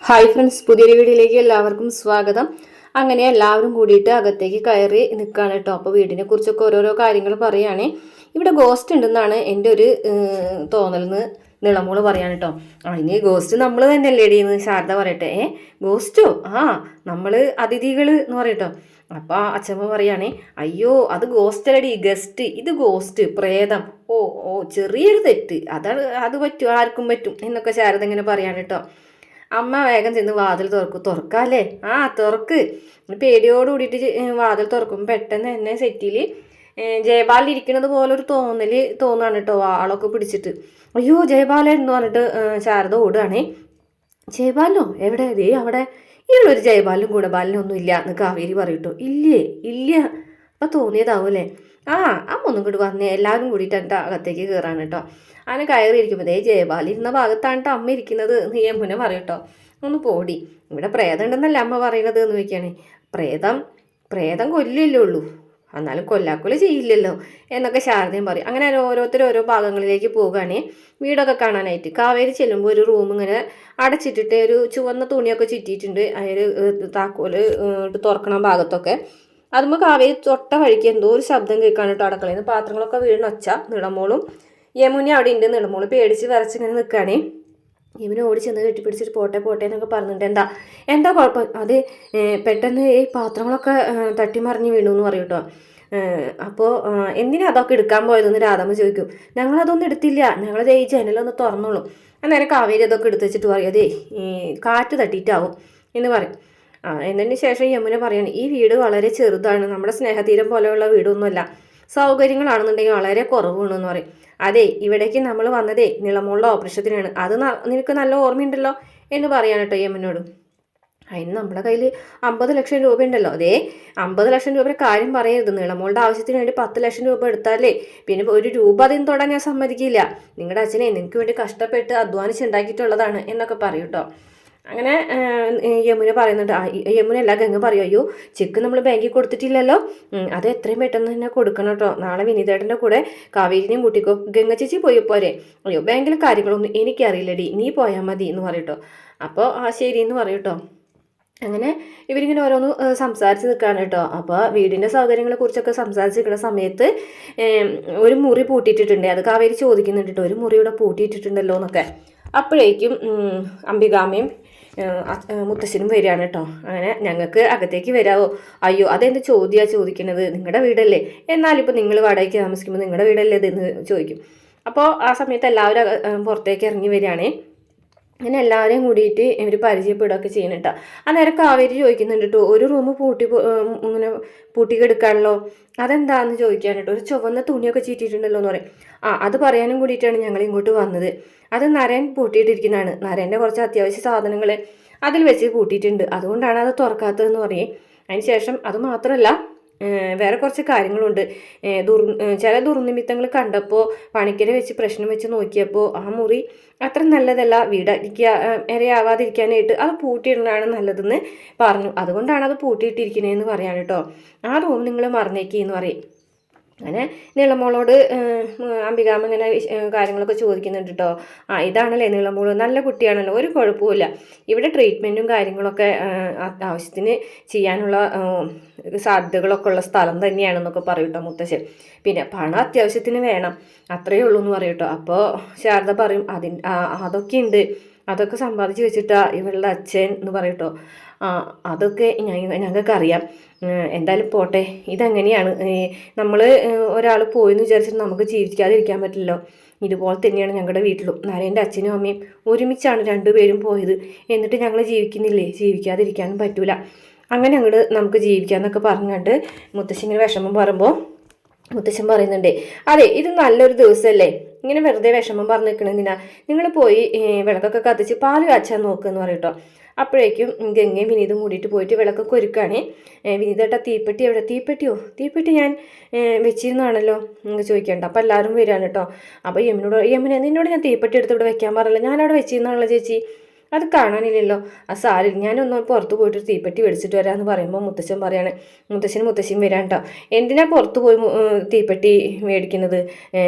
Hi friends, പുതിയൊരു വീഡിയോയിലേക്ക് എല്ലാവർക്കും സ്വാഗതം. അങ്ങനെ എല്ലാവരും കൂടിയിട്ട് അകത്തേക്ക് കയറി നിൽക്കുകയാണ് കേട്ടോ. അപ്പോൾ വീടിനെ കുറിച്ചൊക്കെ ഓരോരോ കാര്യങ്ങൾ പറയുകയാണേ. ഇവിടെ ഗോസ്റ്റ് ഉണ്ടെന്നാണ് എൻ്റെ ഒരു തോന്നലെന്ന് നിളമോള് പറയാണ് കേട്ടോ. ഇനി ഗോസ്റ്റ് നമ്മൾ തന്നെ അല്ലേ ഇടിയെന്ന് ശാരദ പറയട്ടെ. ഗോസ്റ്റോ? നമ്മൾ അതിഥികൾ എന്ന് പറയട്ടോ. അപ്പോൾ അച്ഛമ്മ പറയുകയാണേ, അയ്യോ അത് ഗോസ്റ്റ് അല്ലടി, ഗസ്റ്റ്, ഇത് ഗോസ്റ്റ്, പ്രേതം. ഓ ഓ ചെറിയൊരു തെറ്റ്, അത് പറ്റും, ആർക്കും പറ്റും എന്നൊക്കെ ശാരദ ഇങ്ങനെ പറയാണ് കേട്ടോ. അമ്മ വേഗം ചെന്ന് വാതിൽ തുറക്കാല്ലേ, തുറക്ക്. പേടിയോട് കൂടിയിട്ട് വാതിൽ തുറക്കും. പെട്ടെന്ന് തന്നെ സെറ്റിൽ ജയപാലിൽ ഇരിക്കുന്നത് പോലെ ഒരു തോന്നാണ് കേട്ടോ, ആളൊക്കെ പിടിച്ചിട്ട്. അയ്യോ ജയപാലൻ എന്ന് പറഞ്ഞിട്ട് ശാരദ ഓടുകയാണേ. ജയപാലനോ? എവിടെ? ദേ അവിടെ. ഇവളൊരു ജയപാലനും ഗുണപാലനും ഇല്ല എന്ന് കാവേരി പറയട്ടോ. ഇല്ലേ? ഇല്ല. അപ്പം തോന്നിയതാവൂല്ലേ? അമ്മ ഒന്നും കൂടി വന്നേ, എല്ലാവരും കൂടിയിട്ട് അകത്തേക്ക് കയറാണ് കേട്ടോ. അങ്ങനെ കയറിയിരിക്കുമ്പോൾ ദേ ജയപാലി ഇരുന്ന ഭാഗത്താണ് അമ്മ ഇരിക്കുന്നത് എന്ന് യമുന പറയട്ടോ. ഒന്ന് പോടി, ഇവിടെ പ്രേതം ഉണ്ടെന്നല്ല അമ്മ പറയുന്നത് എന്ന് വയ്ക്കുകയാണെ. പ്രേതം കൊല്ലില്ലേ ഉള്ളൂ, എന്നാലും കൊല്ലാക്കൊല ചെയ്യില്ലല്ലോ എന്നൊക്കെ ശാരദയും പറയും. അങ്ങനെ ഓരോരുത്തരും ഓരോ ഭാഗങ്ങളിലേക്ക് പോകുകയാണെ വീടൊക്കെ കാണാനായിട്ട്. കാവേരി ചെല്ലുമ്പോൾ ഒരു റൂം ഇങ്ങനെ അടച്ചിട്ടിട്ട് ഒരു ചുവന്ന തുണിയൊക്കെ ചുറ്റിയിട്ടുണ്ട്. അതിൽ താക്കോല് തുറക്കണ ഭാഗത്തൊക്കെ. അതുമ്പോൾ കാവേരി തൊട്ട വഴിക്ക് എന്തോ ഒരു ശബ്ദം കേൾക്കാണ് കേട്ടോ. അടുക്കളയിൽ നിന്ന് പാത്രങ്ങളൊക്കെ വീണൊച്ച. നിളമോളും യമുന അവിടെ ഉണ്ട്. നിളമോള് പേടിച്ച് വരച്ചിങ്ങനെ നിൽക്കുകയാണേ. യമുന ഓടി ചെന്ന് കെട്ടിപ്പിടിച്ചിട്ട് പോട്ടെ എന്നൊക്കെ പറഞ്ഞിട്ട് എന്താ കുഴപ്പം? അത് പെട്ടെന്ന് ഈ പാത്രങ്ങളൊക്കെ തട്ടിമറിഞ്ഞ് വീണു എന്ന് പറയും കേട്ടോ. അപ്പോൾ എന്തിനാ അതൊക്കെ എടുക്കാൻ പോയതെന്ന് രാധമ്മ ചോദിക്കും. ഞങ്ങളതൊന്നും എടുത്തില്ല, ഞങ്ങളത് ഈ ജനലൊന്ന് തുറന്നോളൂ. അന്നേരം കാവേരി അതൊക്കെ എടുത്ത് വെച്ചിട്ട് പറയും, അതേ കാറ്റ് തട്ടിയിട്ടാവും എന്ന് പറയും. എന്നതിന് ശേഷം യമുന പറയാണ്, ഈ വീട് വളരെ ചെറുതാണ്, നമ്മുടെ സ്നേഹതീരം പോലെയുള്ള വീടൊന്നുമല്ല, സൗകര്യങ്ങളാണെന്നുണ്ടെങ്കിൽ വളരെ കുറവാണെന്ന് പറയും. അതെ, ഇവിടേക്ക് നമ്മൾ വന്നതേ നിളമുള്ള ഓപ്പറേഷത്തിനാണ്, അത് നിനക്ക് നല്ല ഓർമ്മയുണ്ടല്ലോ എന്ന് പറയാൻ കേട്ടോ യമുനോട്. അതിന് നമ്മുടെ കയ്യിൽ 50 ലക്ഷം രൂപ ഉണ്ടല്ലോ. അതേ 50 ലക്ഷം രൂപയുടെ കാര്യം പറയരുത്, നിളമോളുടെ ആവശ്യത്തിന് വേണ്ടി 10 ലക്ഷം രൂപ എടുത്താലേ പിന്നെ ഒരു രൂപ അതിന് തൊടാൻ ഞാൻ സമ്മതിക്കില്ല. നിങ്ങളുടെ അച്ഛനെ നിങ്ങൾക്ക് വേണ്ടി കഷ്ടപ്പെട്ട് അധ്വാനിച്ചുണ്ടാക്കിയിട്ടുള്ളതാണ് എന്നൊക്കെ പറയും കേട്ടോ. അങ്ങനെ യമുന പറയുന്നുണ്ട്. യമുന അല്ല, ഗംഗ പറയും, അയ്യോ ചെക്ക് നമ്മൾ ബാങ്കിൽ കൊടുത്തിട്ടില്ലല്ലോ, അത് എത്രയും പെട്ടെന്ന് തന്നെ കൊടുക്കണം കേട്ടോ. നാളെ വിനീതേട്ടൻ്റെ കൂടെ കാവേരിനെയും കൂട്ടിക്കോ, ഗംഗ ചേച്ചി പോയി പോരെ. അയ്യോ ബാങ്കിലെ കാര്യങ്ങളൊന്നും എനിക്കറിയില്ലടി, നീ പോയാൽ മതി എന്ന് പറയട്ടോ. അപ്പോൾ ശരി എന്ന് പറയും കേട്ടോ. അങ്ങനെ ഇവരിങ്ങനെ ഓരോന്ന് സംസാരിച്ച് നിൽക്കുകയാണ് കേട്ടോ. അപ്പോൾ വീടിൻ്റെ സൗകര്യങ്ങളെ കുറിച്ചൊക്കെ സംസാരിച്ച് നിൽക്കുന്ന സമയത്ത് ഒരു മുറി പൂട്ടിയിട്ടിട്ടുണ്ട്. അത് കാവേരി ചോദിക്കുന്നുണ്ട് കേട്ടോ, ഒരു മുറി ഇവിടെ പൂട്ടിയിട്ടിട്ടുണ്ടല്ലോ എന്നൊക്കെ. അപ്പോഴേക്കും അംബികാമ്മയും മുത്തശ്ശനും വരികയാണ് കേട്ടോ. അങ്ങനെ ഞങ്ങൾക്ക് അകത്തേക്ക് വരാമോ? അയ്യോ അതെന്ത് ചോദിക്കുന്നത്, നിങ്ങളുടെ വീടല്ലേ, എന്നാലിപ്പോൾ നിങ്ങൾ വാടകയ്ക്ക് താമസിക്കുമ്പോൾ നിങ്ങളുടെ വീടല്ലേ ഇതെന്ന് ചോദിക്കും. അപ്പോൾ ആ സമയത്ത് എല്ലാവരും പുറത്തേക്ക് ഇറങ്ങി വരികയാണേ. അങ്ങനെ എല്ലാവരെയും കൂടിയിട്ട് ഇവർ പരിചയപ്പെടുകയൊക്കെ ചെയ്യണം കേട്ടോ. അന്നേരം കാവേരി ചോദിക്കുന്നുണ്ട് കേട്ടോ, ഒരു റൂം ഇങ്ങനെ പൂട്ടിക്കെടുക്കാണല്ലോ, അതെന്താണെന്ന് ചോദിക്കാൻ കേട്ടോ. ഒരു ചുവന്ന തുണിയൊക്കെ ചീറ്റിയിട്ടുണ്ടല്ലോ എന്ന് പറയും. അത് പറയാനും കൂടിയിട്ടാണ് ഞങ്ങൾ ഇങ്ങോട്ട് വന്നത്. അത് നരൻ പൂട്ടിയിട്ടിരിക്കുന്നതാണ്, നരൻ്റെ കുറച്ച് അത്യാവശ്യ സാധനങ്ങൾ അതിൽ വെച്ച് പൂട്ടിയിട്ടുണ്ട്, അതുകൊണ്ടാണ് അത് തുറക്കാത്തതെന്ന് പറയും. അതിന് ശേഷം അത് മാത്രമല്ല വേറെ കുറച്ച് കാര്യങ്ങളുണ്ട്. ചില ദുർനിമിത്തങ്ങൾ കണ്ടപ്പോൾ പണിക്കരെ വെച്ച് പ്രശ്നം വെച്ച് നോക്കിയപ്പോൾ ആ മുറി അത്ര നല്ലതല്ല, ഇരയാവാതിരിക്കാനായിട്ട് അത് പൂട്ടിയിടുന്നതാണ് നല്ലതെന്ന് പറഞ്ഞു, അതുകൊണ്ടാണ് അത് പൂട്ടിയിട്ടിരിക്കുന്നതെന്ന് പറയാൻ കേട്ടോ. ആ റൂം നിങ്ങൾ മറന്നേക്കെന്ന് പറയും. അങ്ങനെ നീളമോളോട് അംബികാമ്മ ഇങ്ങനെ കാര്യങ്ങളൊക്കെ ചോദിക്കുന്നുണ്ട് കേട്ടോ. ഇതാണല്ലേ നീളമോള്, നല്ല കുട്ടിയാണല്ലോ, ഒരു കുഴപ്പമില്ല, ഇവിടെ ട്രീറ്റ്മെൻറ്റും കാര്യങ്ങളൊക്കെ ആവശ്യത്തിന് ചെയ്യാനുള്ള സാധ്യതകളൊക്കെ ഉള്ള സ്ഥലം തന്നെയാണെന്നൊക്കെ പറയും കേട്ടോ മുത്തശ്ശൻ. പിന്നെ പണം അത്യാവശ്യത്തിന് വേണം, അത്രയേ ഉള്ളൂ എന്ന് പറയും കേട്ടോ. അപ്പോൾ ശാരദ പറയും, അതൊക്കെ ഉണ്ട്, അതൊക്കെ സമ്പാദിച്ച് വെച്ചിട്ടാ ഇവളുടെ അച്ഛൻ എന്ന് പറയും കേട്ടോ. അതൊക്കെ ഞങ്ങൾക്കറിയാം, എന്തായാലും പോട്ടെ, ഇതെങ്ങനെയാണ് നമ്മൾ ഒരാൾ പോയെന്ന് വിചാരിച്ചിട്ട് നമുക്ക് ജീവിക്കാതിരിക്കാൻ പറ്റില്ലല്ലോ. ഇതുപോലെ തന്നെയാണ് ഞങ്ങളുടെ വീട്ടിലും, നരേൻ്റെ അച്ഛനും അമ്മയും ഒരുമിച്ചാണ് രണ്ടുപേരും പോയത്, എന്നിട്ട് ഞങ്ങൾ ജീവിക്കുന്നില്ലേ, ജീവിക്കാതിരിക്കാനും പറ്റൂല, അങ്ങനെ അങ്ങോട്ട് നമുക്ക് ജീവിക്കാമെന്നൊക്കെ പറഞ്ഞിട്ട് മുത്തശ്ശി ഇങ്ങനെ വിഷമം പറയുമ്പോൾ മുത്തശ്ശൻ പറയുന്നുണ്ട്, അതെ ഇത് നല്ലൊരു ദിവസമല്ലേ, ഇങ്ങനെ വെറുതെ വിഷമം പറഞ്ഞു നിൽക്കണമെന്തിനാ, നിങ്ങൾ പോയി വിളക്കൊക്കെ കത്തിച്ച് പാല് കാച്ചാൻ നോക്കുമെന്ന് പറയട്ടോ. അപ്പോഴേക്കും ഗംഗയും വിനീതും കൂടിയിട്ട് പോയിട്ട് വിളക്കൊക്കെ ഒരുക്കുകയാണ്. വിനീതേട്ടാ തീപ്പെട്ടി എവിടെ? തീപ്പെട്ടി ഞാൻ വെച്ചിരുന്നാണല്ലോ എന്ന് ചോദിക്കേണ്ട. അപ്പോൾ എല്ലാവരും വരികയാണ് കേട്ടോ. അപ്പോൾ യമുന നിന്നോട് ഞാൻ തീപ്പെട്ടി എടുത്ത് ഇവിടെ വെക്കാൻ പറഞ്ഞില്ല, ഞാനവിടെ വെച്ചിരുന്നാണല്ലോ ചേച്ചി. അത് കാണാനില്ലല്ലോ. ആ സാരി ഞാനൊന്ന് പുറത്ത് പോയിട്ട് തീപ്പെട്ടി മേടിച്ചിട്ട് വരാമെന്ന് പറയുമ്പോൾ മുത്തശ്ശൻ പറയാണ്, മുത്തശ്ശിയും വരാൻ കേട്ടോ. എന്തിനാ പുറത്ത് പോയി തീപ്പെട്ടി മേടിക്കുന്നത്,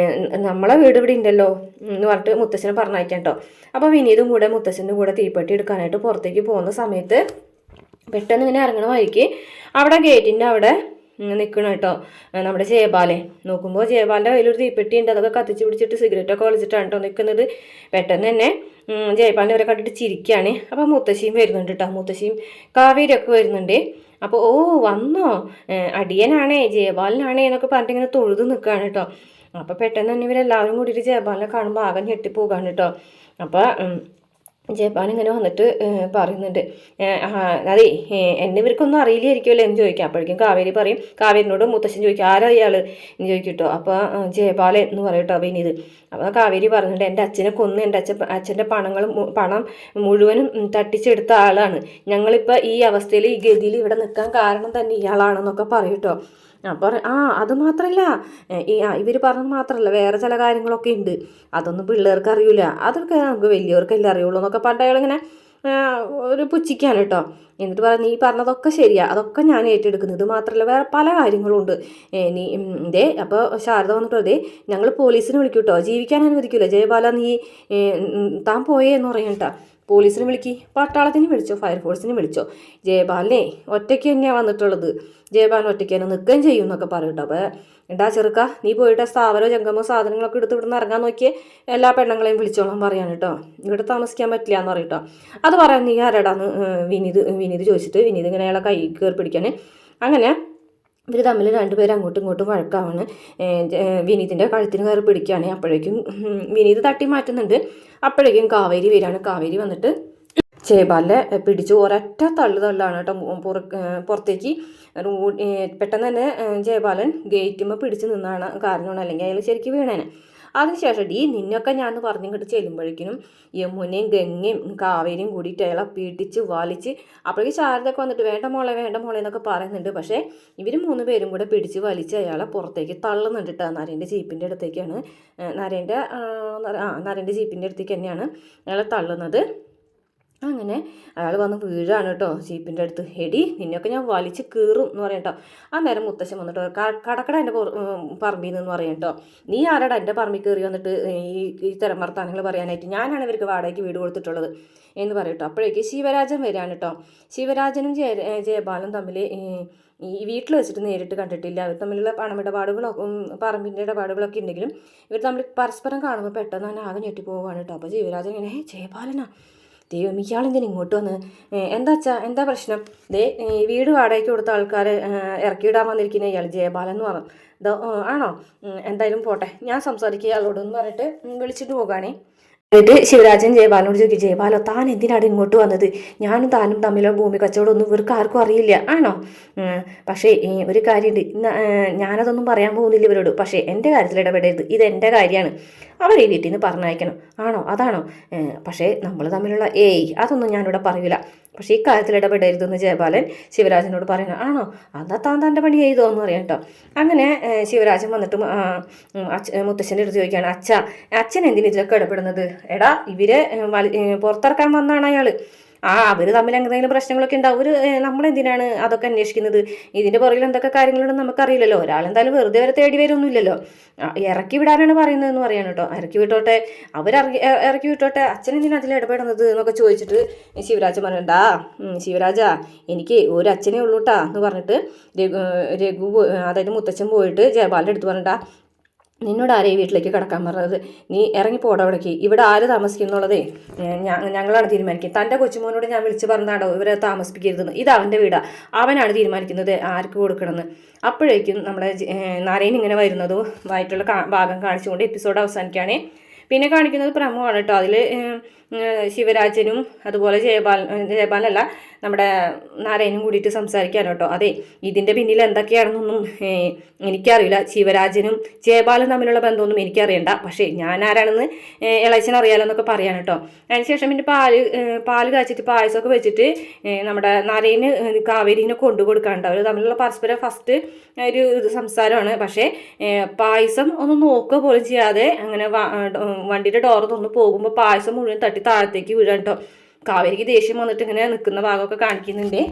നമ്മളെ വീട് ഇവിടെ ഉണ്ടല്ലോ എന്ന് പറഞ്ഞിട്ട് മുത്തശ്ശനെ പറഞ്ഞയക്കാം കേട്ടോ. അപ്പോൾ വിനീതും കൂടെ മുത്തശ്ശൻ്റെ കൂടെ തീപ്പെട്ടി എടുക്കാനായിട്ട് പുറത്തേക്ക് പോകുന്ന സമയത്ത് പെട്ടെന്ന് ഇങ്ങനെ ഇറങ്ങണ വഴിക്ക് അവിടെ ഗേറ്റിൻ്റെ അവിടെ നിൽക്കണം കേട്ടോ നമ്മുടെ ജയബാലെ. നോക്കുമ്പോൾ ജയബാലിൻ്റെ കയ്യിലൊരു തീപ്പെട്ടി ഉണ്ട്, അതൊക്കെ കത്തിച്ച് പിടിച്ചിട്ട് സിഗരറ്റൊക്കെ വലിച്ചിട്ടാണ് കേട്ടോ നിൽക്കുന്നത്. പെട്ടെന്ന് തന്നെ ജയബാലിനെ അവരെ കണ്ടിട്ട് ചിരിക്കുകയാണ്. അപ്പോൾ മുത്തശ്ശിയും വരുന്നുണ്ട് കേട്ടോ, മുത്തശ്ശിയും കാവേരിയൊക്കെ വരുന്നുണ്ട്. അപ്പോൾ ഓ വന്നോ, അടിയനാണേ ജയബാലിനാണേ എന്നൊക്കെ പറഞ്ഞിട്ട് ഇങ്ങനെ തൊഴുത് നിൽക്കുകയാണ് കേട്ടോ. അപ്പോൾ പെട്ടെന്ന് തന്നെ ഇവരെല്ലാവരും കൂടിയിട്ട് ജയബാലിനെ കാണുമ്പോൾ ആകെ ഞെട്ടിപ്പോകാണ് കേട്ടോ. അപ്പോൾ ജയപാൽ ഇങ്ങനെ വന്നിട്ട് പറയുന്നുണ്ട്, അതെ എന്നെ ഇവർക്കൊന്നും അറിയില്ലായിരിക്കുമല്ലോ എന്ന് ചോദിക്കാം. അപ്പോഴേക്കും കാവേരി പറയും, കാവേരിനോട് മുത്തശ്ശൻ ചോദിക്കും ആരാ ഇയാൾ എന്ന് ചോദിക്കട്ടോ. അപ്പോൾ ജയപാലൻ എന്ന് പറയും കേട്ടോ വിനീത്. അപ്പോൾ കാവേരി പറഞ്ഞിട്ട് എൻ്റെ അച്ഛനെ കൊന്ന് എൻ്റെ അച്ഛൻ്റെ പണം മുഴുവനും തട്ടിച്ചെടുത്ത ആളാണ്, ഞങ്ങളിപ്പോൾ ഈ അവസ്ഥയിൽ ഈ ഗതിയിൽ ഇവിടെ നിൽക്കാൻ കാരണം തന്നെ ഇയാളാണെന്നൊക്കെ പറയും കേട്ടോ. അപ്പോൾ അത് മാത്രമല്ല, ഇവർ പറഞ്ഞത് മാത്രമല്ല വേറെ ചില കാര്യങ്ങളൊക്കെ ഉണ്ട്, അതൊന്നും പിള്ളേർക്ക് അറിയില്ല, അതൊക്കെ നമുക്ക് വലിയവർക്കല്ലേ അറിയുള്ളൂ എന്നൊക്കെ പറഞ്ഞിട്ട് അയാളിങ്ങനെ ഒരു പുച്ഛിക്കാണ് കേട്ടോ. എന്നിട്ട് പറയാം, നീ പറഞ്ഞതൊക്കെ ശരിയാ, അതൊക്കെ ഞാൻ ഏറ്റെടുക്കുന്നത്, ഇത് മാത്രമല്ല വേറെ പല കാര്യങ്ങളും ഉണ്ട്. നീ ഇതേ അപ്പോൾ ശാരദ വന്നിട്ടോ, അതെ ഞങ്ങൾ പോലീസിനെ വിളിക്കും കേട്ടോ, ജീവിക്കാൻ അനുവദിക്കില്ല, ജയബാല നീ താൻ പോയേ എന്ന് പറയും കേട്ടോ. പോലീസിനെ വിളിക്കി, പട്ടാളത്തിന് വിളിച്ചോ, ഫയർഫോഴ്സിനെ വിളിച്ചോ, ജയബാലിനെ ഒറ്റയ്ക്ക് തന്നെയാണ് വന്നിട്ടുള്ളത്, ജയബാലൻ ഒറ്റയ്ക്ക് തന്നെ നിൽക്കുകയും ചെയ്യും എന്നൊക്കെ പറയും കേട്ടോ. അപ്പോൾ എന്താ ചെറുക്ക, നീ പോയിട്ട് സ്ഥാപനമോ ജംഗമോ സാധനങ്ങളൊക്കെ എടുത്ത് ഇവിടുന്ന് ഇറങ്ങാൻ നോക്കിയേ, എല്ലാ പെണ്ണുങ്ങളെയും വിളിച്ചോളാം പറയാൻ കേട്ടോ, ഇവിടെ താമസിക്കാൻ പറ്റില്ല എന്ന് പറയും കേട്ടോ. അത് പറയാൻ നീ ആരാടാന്ന് വിനീത് ചോദിച്ചിട്ട് വിനീത് ഇങ്ങനെ അയാളെ കൈ കയറി പിടിക്കാൻ. അങ്ങനെ ഇവർ തമ്മിൽ രണ്ടുപേരും അങ്ങോട്ടും ഇങ്ങോട്ടും വഴക്കാവാണ്. വിനീതിൻ്റെ കഴുത്തിന് കയറി പിടിക്കുകയാണ്. അപ്പോഴേക്കും വിനീത് തട്ടി മാറ്റുന്നുണ്ട്. അപ്പോഴേക്കും കാവേരി വരികയാണ്. കാവേരി വന്നിട്ട് ജയപാലിനെ പിടിച്ചു ഒരൊറ്റ തള്ളാണ് കേട്ടോ പുറത്തേക്ക്. പെട്ടെന്ന് തന്നെ ജയപാലൻ ഗേറ്റുമ്പോൾ പിടിച്ച് നിന്നാണ് കാരണമാണ്, അല്ലെങ്കിൽ അയാൾ ശരിക്കും വീണേനെ. അതിനുശേഷം നിന്നൊക്കെ ഞാൻ പറഞ്ഞിങ്ങോട്ട് ചെല്ലുമ്പോഴേക്കും യമുനയും ഗംഗയും കാവേരിയും കൂടിയിട്ട് അയാളെ പീഡിച്ച് വലിച്ച്, അപ്പോഴേക്കും ശാരദയൊക്കെ വന്നിട്ട് വേണ്ട മോളെ എന്നൊക്കെ പറയുന്നുണ്ട്. പക്ഷേ ഇവർ 3 പേരും കൂടെ പിടിച്ച് വലിച്ച് അയാളെ പുറത്തേക്ക് തള്ളുന്നുണ്ട് കേട്ടോ. നരേൻ്റെ ജീപ്പിൻ്റെ അടുത്തേക്കാണ്, നരേൻ്റെ ജീപ്പിൻ്റെ അടുത്തേക്ക് തന്നെയാണ് അയാളെ തള്ളുന്നത്. അങ്ങനെ അയാൾ വന്ന് വീഴാണ് കേട്ടോ ജീപ്പിൻ്റെ അടുത്ത്. നിന്നെയൊക്കെ ഞാൻ വലിച്ച് കീറും എന്ന് പറയാം കേട്ടോ. അന്നേരം മുത്തശ്ശൻ വന്നിട്ട് കടക്കട എൻ്റെ പറമ്പിൽ നിന്ന് പറയാം കേട്ടോ, നീ ആരാടാ എൻ്റെ പറമ്പിൽ കയറി വന്നിട്ട് ഈ തരം വർത്താനങ്ങൾ പറയാനായിട്ട്, ഞാനാണ് ഇവർക്ക് വാടകയ്ക്ക് വീട് കൊടുത്തിട്ടുള്ളത് എന്ന് പറയും കേട്ടോ. അപ്പോഴേക്ക് ശിവരാജൻ വരികയാണ് കേട്ടോ. ശിവരാജനും ജയപാലും തമ്മിൽ ഈ വീട്ടിൽ വെച്ചിട്ട് നേരിട്ട് കണ്ടിട്ടില്ല. അവർ തമ്മിലുള്ള പണമിടപാടുകളൊക്കെ പറമ്പിൻ്റെ ഇടപാടുകളൊക്കെ ഉണ്ടെങ്കിലും ഇവർ തമ്മിൽ പരസ്പരം കാണുമ്പോൾ പെട്ടെന്ന് തന്നെ ആകെ ഞെട്ടിപ്പോവാണ് കേട്ടോ. അപ്പോൾ ശിവരാജൻ ഇങ്ങനെ ജയപാലനാ, ദൈവം ഇയാളെന്തിനും ഇങ്ങോട്ട് വന്ന്, എന്താ പ്രശ്നം, വീട് വാടകയ്ക്ക് കൊടുത്ത ആൾക്കാരെ ഇറക്കിയിടാൻ വന്നിരിക്കുന്ന ഇയാൾ ജയപാലൻ എന്ന് പറഞ്ഞു. ആണോ, എന്തായാലും പോട്ടെ, ഞാൻ സംസാരിക്കുക ഇയാളോടെന്ന് പറഞ്ഞിട്ട് വിളിച്ചിട്ട് പോകാണേ. എന്നിട്ട് ശിവരാജൻ ജയപാലിനോട് ചോദിക്കും, ജയപാലോ താൻ എന്തിനാണ് ഇങ്ങോട്ട് വന്നത്, ഞാനും താനും തമ്മിലുള്ള ഭൂമി കച്ചവടമൊന്നും ഇവർക്ക് ആർക്കും അറിയില്ല ആണോ, പക്ഷേ ഒരു കാര്യമുണ്ട്, ഞാനതൊന്നും പറയാൻ പോകുന്നില്ല ഇവരോട്, പക്ഷേ എൻ്റെ കാര്യത്തിൽ ഇടപെടരുത്, ഇതെൻ്റെ കാര്യമാണ്, അവർ ഈ വീട്ടിൽ നിന്ന് പറഞ്ഞയക്കണം ആണോ, അതാണോ, പക്ഷേ നമ്മൾ തമ്മിലുള്ള അതൊന്നും ഞാനിവിടെ പറയില്ല, പക്ഷേ ഈ കാര്യത്തിൽ ഇടപെടരുതെന്ന് ജയപാലൻ ശിവരാജനോട് പറയണം. ആണോ, അതാ താൻ തൻ്റെ പണി ചെയ്തോ എന്ന് പറയാം കേട്ടോ. അങ്ങനെ ശിവരാജൻ വന്നിട്ട് മുത്തശ്ശൻ്റെ അടുത്ത് ചോദിക്കുകയാണ്, അച്ഛൻ എന്തിനാ ഇതിലൊക്കെ ഇടപെടുന്നത്, എടാ ഇവരെ പുറത്തിറക്കാൻ വന്നാണ് അയാൾ, അവർ തമ്മിൽ എന്തെങ്കിലും പ്രശ്നങ്ങളൊക്കെ ഉണ്ടാവും, നമ്മളെന്തിനാണ് അതൊക്കെ അന്വേഷിക്കുന്നത്, ഇതിൻ്റെ പുറകിൽ എന്തൊക്കെ കാര്യങ്ങളുണ്ടെന്ന് നമുക്കറിയില്ലല്ലോ, ഒരാളെന്തായാലും വെറുതെ വരെ തേടി വരുമൊന്നുമില്ലല്ലോ, ഇറക്കി വിടാനാണ് പറയുന്നതെന്ന് പറയാൻ കേട്ടോ. ഇറക്കി വിട്ടോട്ടെ, ഇറക്കി വിട്ടോട്ടെ, അച്ഛൻ എന്തിനാ അതിൽ ഇടപെടുന്നത് എന്നൊക്കെ ചോദിച്ചിട്ട് ശിവരാജൻ പറയണ്ടാ, ശിവരാജ എനിക്ക് ഒരു അച്ഛനേ ഉള്ളൂ കേട്ടാ എന്ന് പറഞ്ഞിട്ട് രഘു അതായത് മുത്തച്ഛൻ പോയിട്ട് ജയപാലിൻ്റെ അടുത്ത് പറഞ്ഞിട്ടാ, നിന്നോട് ആരെയും വീട്ടിലേക്ക് കിടക്കാൻ പറഞ്ഞത്, നീ ഇറങ്ങിപ്പോടെ അവിടേക്ക്, ഇവിടെ ആര് താമസിക്കുന്നുള്ളതേ ഞങ്ങളാണ് തീരുമാനിക്കുന്നത്, തൻ്റെ കൊച്ചുമോനോട് ഞാൻ വിളിച്ച് പറഞ്ഞാടോ ഇവരെ താമസിപ്പിക്കരുതെന്ന്, ഇത് അവൻ്റെ വീടാണ്, അവനാണ് തീരുമാനിക്കുന്നത് ആർക്ക് കൊടുക്കണമെന്ന്. അപ്പോഴേക്കും നമ്മുടെ നാരായണൻ ഇങ്ങനെ വരുന്നതുമായിട്ടുള്ള ഭാഗം കാണിച്ചുകൊണ്ട് എപ്പിസോഡ് അവസാനിക്കുകയാണ്. പിന്നെ കാണിക്കുന്നത് പ്രമോയാണ് കേട്ടോ. അതിൽ ശിവരാജനും അതുപോലെ ജയപാലല്ല നമ്മുടെ നാരായണനും കൂടിയിട്ട് സംസാരിക്കാൻ കേട്ടോ. അതെ, ഇതിൻ്റെ പിന്നിൽ എന്തൊക്കെയാണെന്നൊന്നും എനിക്കറിയില്ല, ശിവരാജനും ജയപാലും തമ്മിലുള്ള ബന്ധമൊന്നും എനിക്കറിയണ്ട, പക്ഷേ ഞാൻ ആരാണെന്ന് ഇളയച്ചൻ അറിയാലോ എന്നൊക്കെ പറയാൻ കേട്ടോ. അതിനുശേഷം പിന്നെ പാല് കാച്ചിട്ട് പായസമൊക്കെ വെച്ചിട്ട് നമ്മുടെ നാരായണന് കാവേരിനെ കൊണ്ടു കൊടുക്കാണ്ട് അവർ തമ്മിലുള്ള പരസ്പരം ഫസ്റ്റ് ഒരു സംസാരമാണ്. പക്ഷേ പായസം ഒന്നും നോക്കുക പോലും ചെയ്യാതെ അങ്ങനെ വണ്ടിയുടെ ഡോറ് തുറന്ന് പോകുമ്പോൾ പായസം മുഴുവൻ തട്ടി താഴത്തേക്ക് വീഴാൻ കേട്ടോ. കാവേരിക്ക് ദേഷ്യം വന്നിട്ട് ഇങ്ങനെ നിൽക്കുന്ന ഭാഗമൊക്കെ കാണിക്കുന്നുണ്ട്.